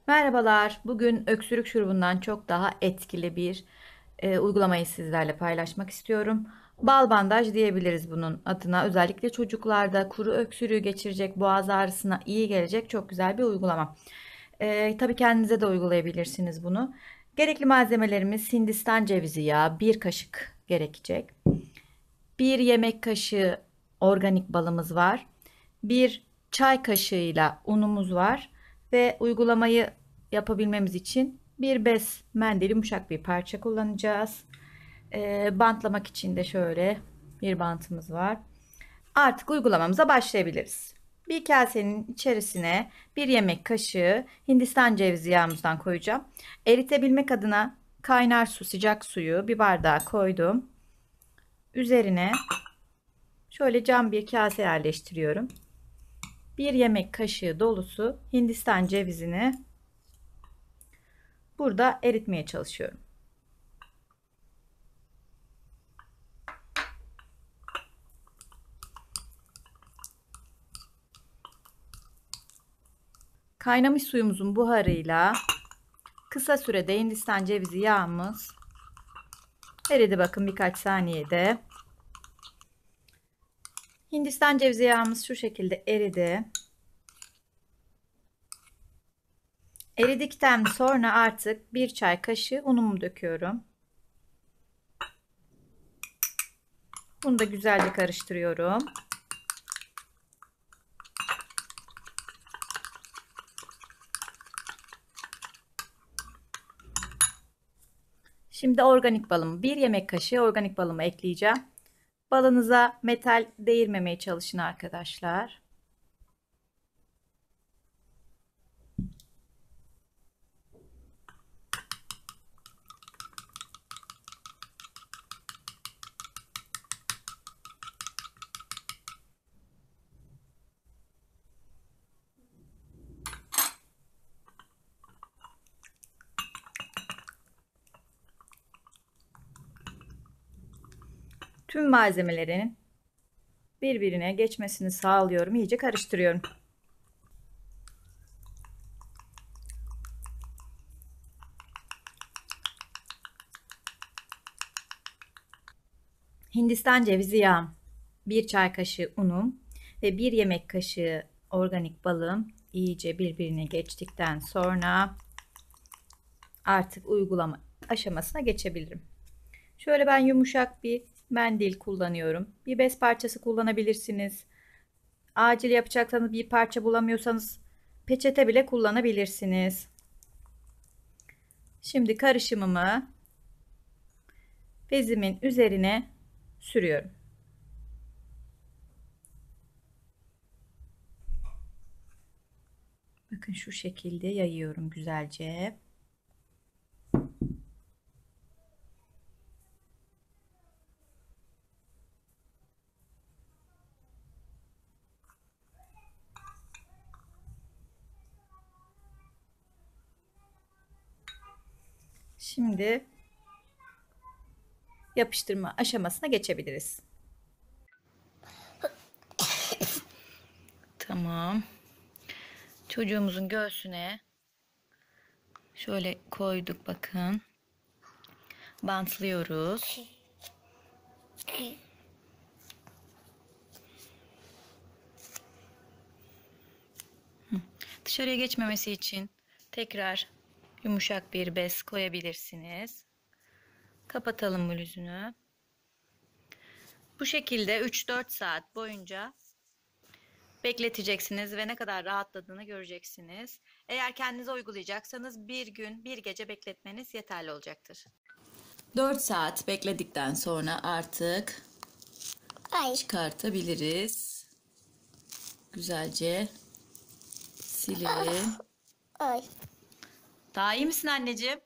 Merhabalar. Bugün öksürük şurubundan çok daha etkili bir uygulamayı sizlerle paylaşmak istiyorum. Bal bandaj diyebiliriz bunun adına. Özellikle çocuklarda kuru öksürüğü geçirecek, boğaz ağrısına iyi gelecek çok güzel bir uygulama. Tabii kendinize de uygulayabilirsiniz bunu. Gerekli malzemelerimiz Hindistan cevizi yağı, bir kaşık gerekecek. Bir yemek kaşığı organik balımız var. Bir çay kaşığıyla unumuz var. Ve uygulamayı yapabilmemiz için bir bez mendil yumuşak bir parça kullanacağız. Bantlamak için de şöyle bir bantımız var. Artık uygulamamıza başlayabiliriz. Bir kasenin içerisine bir yemek kaşığı Hindistan cevizi yağımızdan koyacağım. Eritebilmek adına kaynar su, sıcak suyu bir bardağa koydum. Üzerine şöyle cam bir kase yerleştiriyorum. Bir yemek kaşığı dolusu Hindistan cevizini burada eritmeye çalışıyorum. Kaynamış suyumuzun buharıyla kısa sürede Hindistan cevizi yağımız eridi, bakın birkaç saniyede. Hindistan cevizi yağımız şu şekilde eridi. Eridikten sonra artık bir çay kaşığı unumu döküyorum. Bunu da güzelce karıştırıyorum. Şimdi organik balımı, bir yemek kaşığı organik balımı ekleyeceğim. Balınıza metal değirmemeye çalışın arkadaşlar. Tüm malzemelerin birbirine geçmesini sağlıyorum. İyice karıştırıyorum. Hindistan cevizi yağım, bir çay kaşığı unum ve bir yemek kaşığı organik balım iyice birbirine geçtikten sonra artık uygulama aşamasına geçebilirim. Şöyle ben yumuşak bir mendil kullanıyorum. Bir bez parçası kullanabilirsiniz. Acil yapacaksanız, bir parça bulamıyorsanız peçete bile kullanabilirsiniz. Şimdi karışımımı bezimin üzerine sürüyorum. Bakın şu şekilde yayıyorum güzelce. Şimdi yapıştırma aşamasına geçebiliriz. Tamam. Çocuğumuzun göğsüne şöyle koyduk, bakın. Bantlıyoruz. Dışarıya geçmemesi için tekrar yumuşak bir bez koyabilirsiniz. Kapatalım bluzunu. Bu şekilde 3-4 saat boyunca bekleteceksiniz ve ne kadar rahatladığını göreceksiniz. Eğer kendinize uygulayacaksanız bir gün bir gece bekletmeniz yeterli olacaktır. 4 saat bekledikten sonra artık çıkartabiliriz. Güzelce silelim. Daha iyi misin anneciğim?